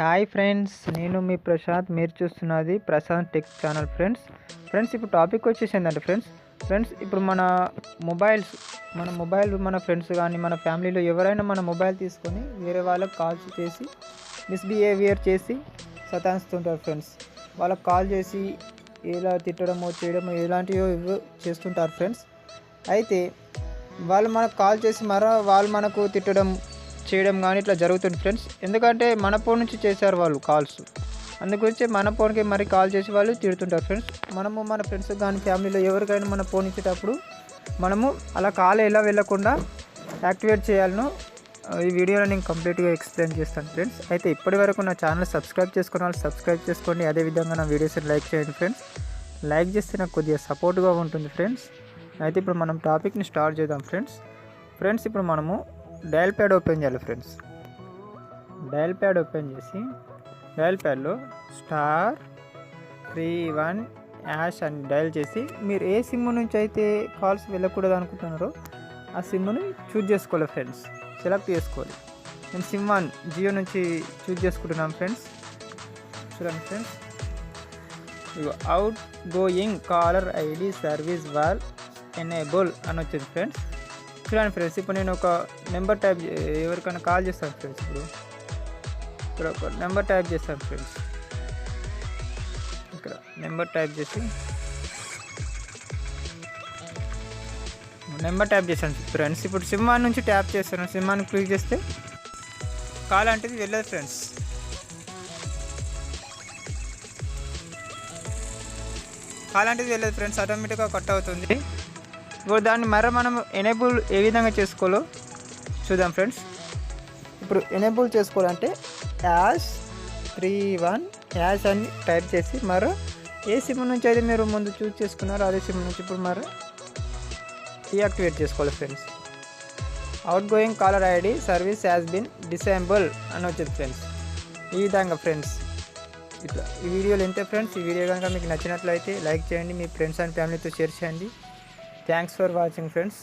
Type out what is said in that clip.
Hi friends, నేను మీ ప్రశాంత్. మీరు చూస్తున్నది ప్రశాంత్ టెక్ ఛానల్. ఫ్రెండ్స్ ఇప్పుడు టాపిక్ వచ్చేసి ఏంటంటే ఫ్రెండ్స్ ఇప్పుడు మన మొబైల్ మన ఫ్రెండ్స్ కానీ మన ఫ్యామిలీలో ఎవరైనా మన మొబైల్ తీసుకొని వేరే వాళ్ళకి కాల్స్ చేసి మిస్బిహేవియర్ చేసి సతాయిస్తుంటారు ఫ్రెండ్స్. వాళ్ళకి కాల్ చేసి ఎలా తిట్టడమో చేయడమో ఇలాంటివి చేస్తుంటారు ఫ్రెండ్స్. అయితే వాళ్ళు మనకు కాల్ చేసి వాళ్ళు మనకు తిట్టడం చేయడం కానీ ఇట్లా జరుగుతుంది ఫ్రెండ్స్. ఎందుకంటే మన ఫోన్ నుంచి చేశారు వాళ్ళు కాల్స్, అందుగురించి మన ఫోన్కి మరి కాల్ చేసి వాళ్ళు తిడుతుంటారు ఫ్రెండ్స్. మనము మన ఫ్రెండ్స్ కానీ ఫ్యామిలీలో ఎవరికైనా మన ఫోన్ ఇచ్చేటప్పుడు మనము అలా కాల్ ఎలా వెళ్ళకుండా యాక్టివేట్ చేయాలనో ఈ వీడియోలో నేను కంప్లీట్గా ఎక్స్ప్లెయిన్ చేస్తాను ఫ్రెండ్స్. అయితే ఇప్పటి వరకు నా ఛానల్ సబ్స్క్రైబ్ చేసుకున్న వాళ్ళు సబ్స్క్రైబ్ చేసుకోండి. అదేవిధంగా నా వీడియోస్ని లైక్ చేయండి ఫ్రెండ్స్. లైక్ చేస్తే నాకు కొద్దిగా సపోర్ట్గా ఉంటుంది ఫ్రెండ్స్. అయితే ఇప్పుడు మనం టాపిక్ని స్టార్ట్ చేద్దాం ఫ్రెండ్స్. ఇప్పుడు మనము డయల్ ప్యాడ్ ఓపెన్ చేయాలి ఫ్రెండ్స్. డయల్ ప్యాడ్ ఓపెన్ చేసి డయల్ ప్యాడ్లో *31# అని డయల్ చేసి మీరు ఏ సిమ్ నుంచి అయితే కాల్స్ వెళ్ళకూడదు అనుకుంటున్నారో ఆ సిమ్ని చూజ్ చేసుకోవాలి ఫ్రెండ్స్. సెలెక్ట్ చేసుకోవాలి. నేను సిమ్ 1 జియో నుంచి చూజ్ చేసుకుంటున్నాను ఫ్రెండ్స్. చూడండి ఫ్రెండ్స్, ఇగో out going caller ID service will enable అని వచ్చింది ఫ్రెండ్స్. చూడండి ఫ్రెండ్స్, ఇప్పుడు నేను ఒక నెంబర్ టైప్ ఎవరికైనా కాల్ చేస్తాను ఫ్రెండ్స్. ఇక్కడ ఒక నెంబర్ టైప్ చేస్తాను ఫ్రెండ్స్. ఇక్కడ నెంబర్ టైప్ చేశాను ఫ్రెండ్స్. ఇప్పుడు సిమ్ 1 నుంచి ట్యాప్ చేస్తాను. సిమ్ 1 క్లిక్ చేస్తే కాల్ అంటే వెళ్ళదు ఫ్రెండ్స్. ఆటోమేటిక్గా కట్ అవుతుంది. ఇప్పుడు దాన్ని మనం ఎనేబుల్ ఏ విధంగా చేసుకోవాలో చూద్దాం ఫ్రెండ్స్. ఇప్పుడు ఎనేబుల్ చేసుకోవాలంటే #31# అని టైప్ చేసి ఏ సిమ్ నుంచి అయితే మీరు ముందు చూస్ చేసుకున్నారో అదే సిమ్ నుంచి ఇప్పుడు డీయాక్టివేట్ చేసుకోవాలి friends. Out going caller ID service has been disable అని వచ్చింది ఫ్రెండ్స్. ఈ విధంగా ఫ్రెండ్స్ ఇట్లా ఈ వీడియోలు ఎంతే ఫ్రెండ్స్. ఈ వీడియో కనుక మీకు నచ్చినట్లయితే లైక్ చేయండి, మీ ఫ్రెండ్స్ అండ్ ఫ్యామిలీతో షేర్ చేయండి. Thanks for watching friends.